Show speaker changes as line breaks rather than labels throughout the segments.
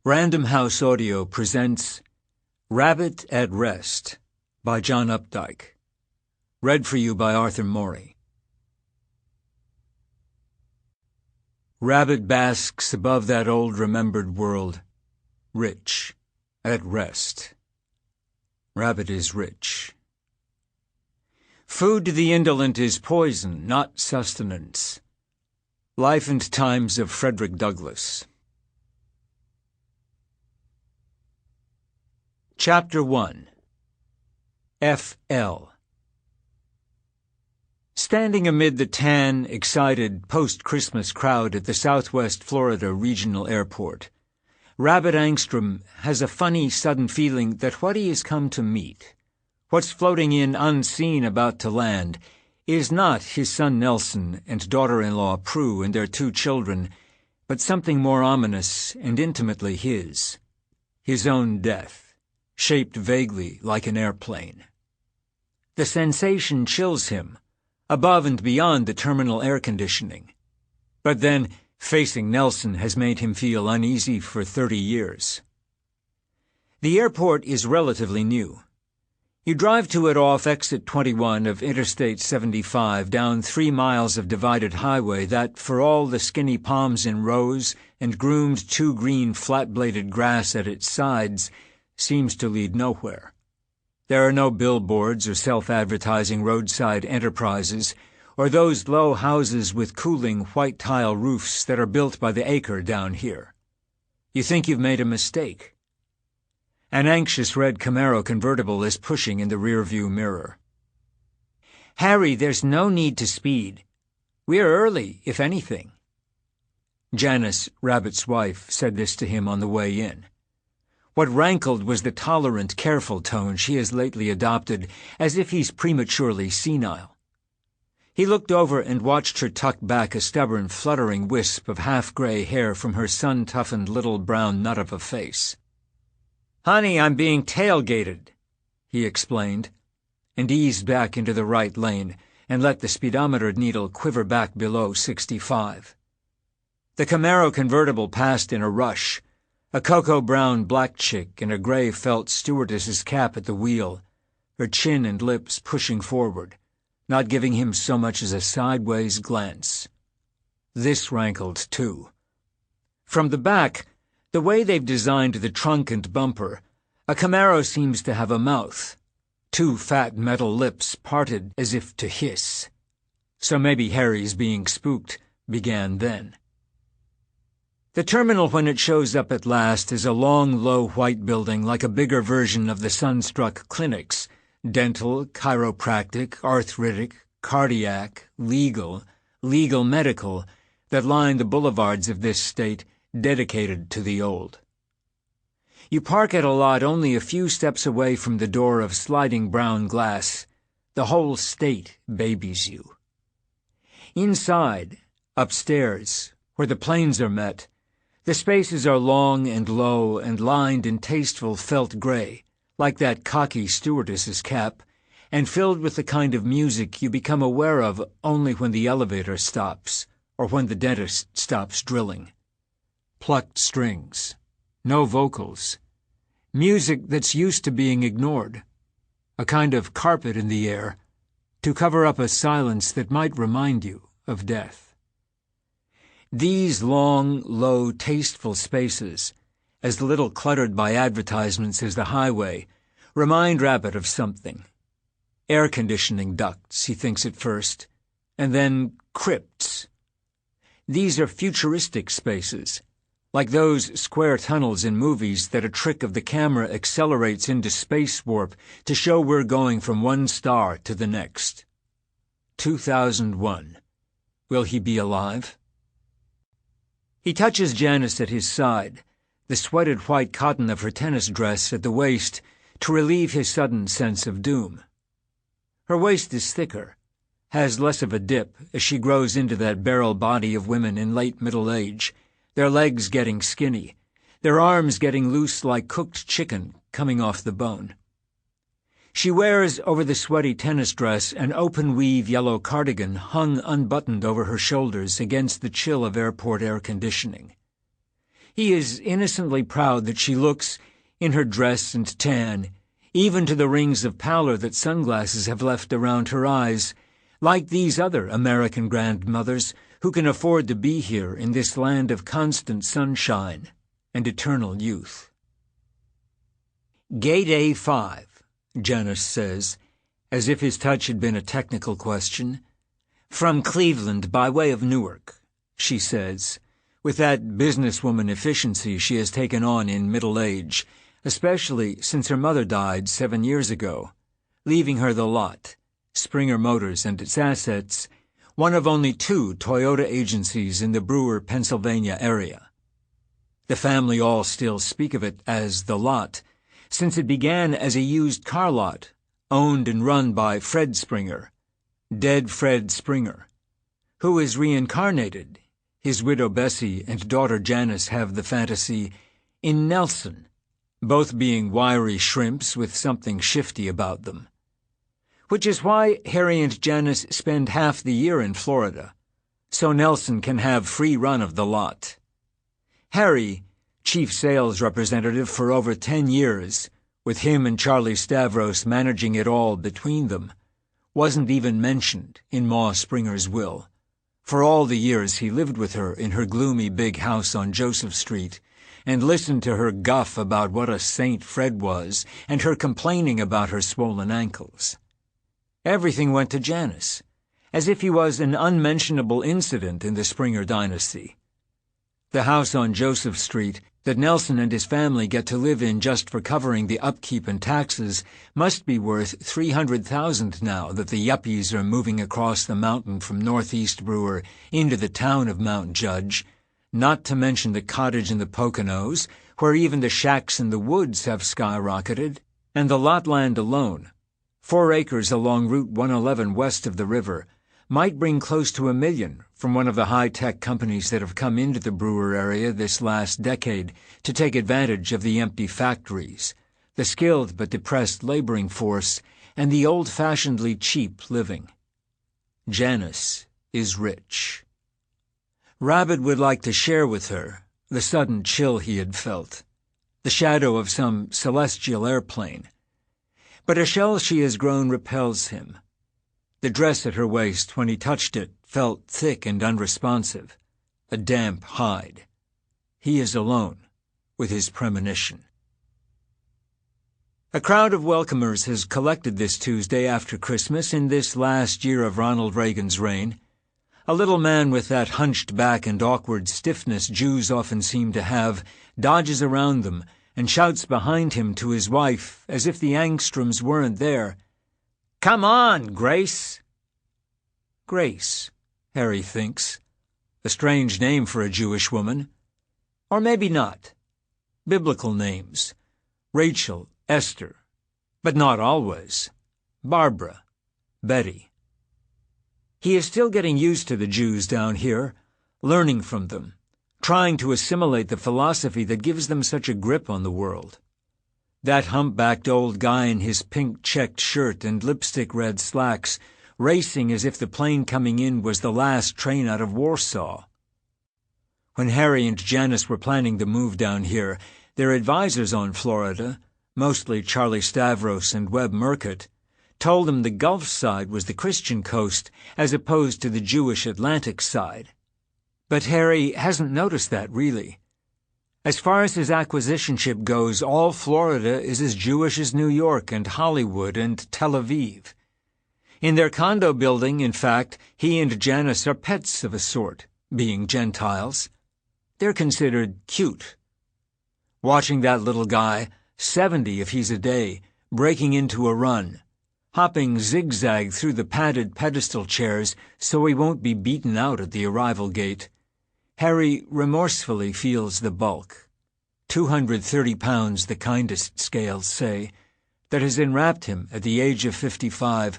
Random House Audio presents Rabbit at Rest by John Updike. Read for you by Arthur Morey. Rabbit basks above that old remembered world, rich, at rest. Rabbit is rich. Food to the indolent is poison, not sustenance. Life and Times of Frederick Douglass. Chapter 1. F.L. Standing amid the tan, excited, post-Christmas crowd at the Southwest Florida Regional Airport, Rabbit Angstrom has a funny, sudden feeling that what he has come to meet, what's floating in unseen about to land, is not his son Nelson and daughter-in-law Prue and their 2 children, but something more ominous and intimately his own death, shaped vaguely like an airplane. The sensation chills him, above and beyond the terminal air conditioning. But then, facing Nelson has made him feel uneasy for 30 years. The airport is relatively new. You drive to it off exit 21 of Interstate 75 down 3 miles of divided highway that, for all the skinny palms in rows and groomed 2 green flat-bladed grass at its sides, seems to lead nowhere. There are no billboards or self-advertising roadside enterprises, or those low houses with cooling white tile roofs that are built by the acre down here. You think you've made a mistake. An anxious red Camaro convertible is pushing in the rearview mirror. "Harry, there's no need to speed. We're early, if anything." Janice, Rabbit's wife, said this to him on the way in. What rankled was the tolerant, careful tone she has lately adopted, as if he's prematurely senile. He looked over and watched her tuck back a stubborn, fluttering wisp of half-gray hair from her sun-toughened little brown nut of a face. "Honey, I'm being tailgated," he explained, and eased back into the right lane and let the speedometer needle quiver back below 65. The Camaro convertible passed in a rush, a cocoa-brown black chick in a gray felt stewardess's cap at the wheel, her chin and lips pushing forward, not giving him so much as a sideways glance. This rankled, too. From the back, the way they've designed the trunk and bumper, a Camaro seems to have a mouth, 2 fat metal lips parted as if to hiss. So maybe Harry's being spooked began then. The terminal, when it shows up at last, is a long, low white building like a bigger version of the sun-struck clinics, dental, chiropractic, arthritic, cardiac, legal medical, that line the boulevards of this state dedicated to the old. You park at a lot only a few steps away from the door of sliding brown glass. The whole state babies you. Inside, upstairs, where the planes are met, the spaces are long and low and lined in tasteful felt gray, like that cocky stewardess's cap, and filled with the kind of music you become aware of only when the elevator stops or when the dentist stops drilling. Plucked strings, no vocals, music that's used to being ignored, a kind of carpet in the air to cover up a silence that might remind you of death. These long, low, tasteful spaces, as little cluttered by advertisements as the highway, remind Rabbit of something. Air conditioning ducts, he thinks at first, and then crypts. These are futuristic spaces, like those square tunnels in movies that a trick of the camera accelerates into space warp to show we're going from one star to the next. 2001. Will he be alive? He touches Janice at his side, the sweated white cotton of her tennis dress at the waist, to relieve his sudden sense of doom. Her waist is thicker, has less of a dip as she grows into that barrel body of women in late middle age, their legs getting skinny, their arms getting loose like cooked chicken coming off the bone. She wears over the sweaty tennis dress an open-weave yellow cardigan hung unbuttoned over her shoulders against the chill of airport air conditioning. He is innocently proud that she looks, in her dress and tan, even to the rings of pallor that sunglasses have left around her eyes, like these other American grandmothers who can afford to be here in this land of constant sunshine and eternal youth. Gate A5, Janice says, as if his touch had been a technical question. From Cleveland by way of Newark, she says, with that businesswoman efficiency she has taken on in middle age, especially since her mother died 7 years ago, leaving her the lot, Springer Motors and its assets, one of only 2 Toyota agencies in the Brewer, Pennsylvania area. The family all still speak of it as the lot, since it began as a used car lot, owned and run by Fred Springer, dead Fred Springer, who is reincarnated, his widow Bessie and daughter Janice have the fantasy, in Nelson, both being wiry shrimps with something shifty about them. Which is why Harry and Janice spend half the year in Florida, so Nelson can have free run of the lot. Harry, chief sales representative for over 10 years, with him and Charlie Stavros managing it all between them, wasn't even mentioned in Ma Springer's will, for all the years he lived with her in her gloomy big house on Joseph Street, and listened to her guff about what a saint Fred was, and her complaining about her swollen ankles. Everything went to Janice, as if he was an unmentionable incident in the Springer dynasty. The house on Joseph Street that Nelson and his family get to live in just for covering the upkeep and taxes must be worth $300,000 now that the yuppies are moving across the mountain from northeast Brewer into the town of Mount Judge, not to mention the cottage in the Poconos, where even the shacks in the woods have skyrocketed, and the lot land alone, 4 acres along Route 111 west of the river, might bring close to $1 million from one of the high-tech companies that have come into the Brewer area this last decade to take advantage of the empty factories, the skilled but depressed laboring force, and the old-fashionedly cheap living. Janice is rich. Rabbit would like to share with her the sudden chill he had felt, the shadow of some celestial airplane. But a shell she has grown repels him. The dress at her waist, when he touched it, felt thick and unresponsive, a damp hide. He is alone with his premonition. A crowd of welcomers has collected this Tuesday after Christmas in this last year of Ronald Reagan's reign. A little man with that hunched back and awkward stiffness Jews often seem to have dodges around them and shouts behind him to his wife, as if the Angstroms weren't there, "Come on, Grace!" Grace, Harry thinks. A strange name for a Jewish woman. Or maybe not. Biblical names. Rachel, Esther. But not always. Barbara, Betty. He is still getting used to the Jews down here, learning from them, trying to assimilate the philosophy that gives them such a grip on the world. That humpbacked old guy in his pink checked shirt and lipstick-red slacks, racing as if the plane coming in was the last train out of Warsaw. When Harry and Janice were planning the move down here, their advisors on Florida, mostly Charlie Stavros and Webb Murcutt, told them the Gulf side was the Christian coast as opposed to the Jewish Atlantic side. But Harry hasn't noticed that, really. As far as his acquisitionship goes, all Florida is as Jewish as New York and Hollywood and Tel Aviv. In their condo building, in fact, he and Janice are pets of a sort, being Gentiles. They're considered cute. Watching that little guy, 70 if he's a day, breaking into a run, hopping zigzag through the padded pedestal chairs so he won't be beaten out at the arrival gate, Harry remorsefully feels the bulk, 230 pounds the kindest scales say, that has enwrapped him at the age of 55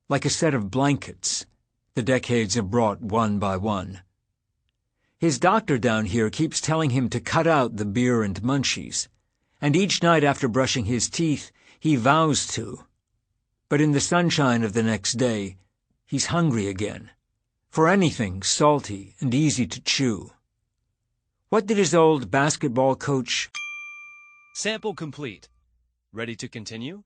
like a set of blankets the decades have brought one by one. His doctor down here keeps telling him to cut out the beer and munchies, and each night after brushing his teeth he vows to. But in the sunshine of the next day, he's hungry again, for anything salty and easy to chew. What did his old basketball coach...
Sample complete. Ready to continue?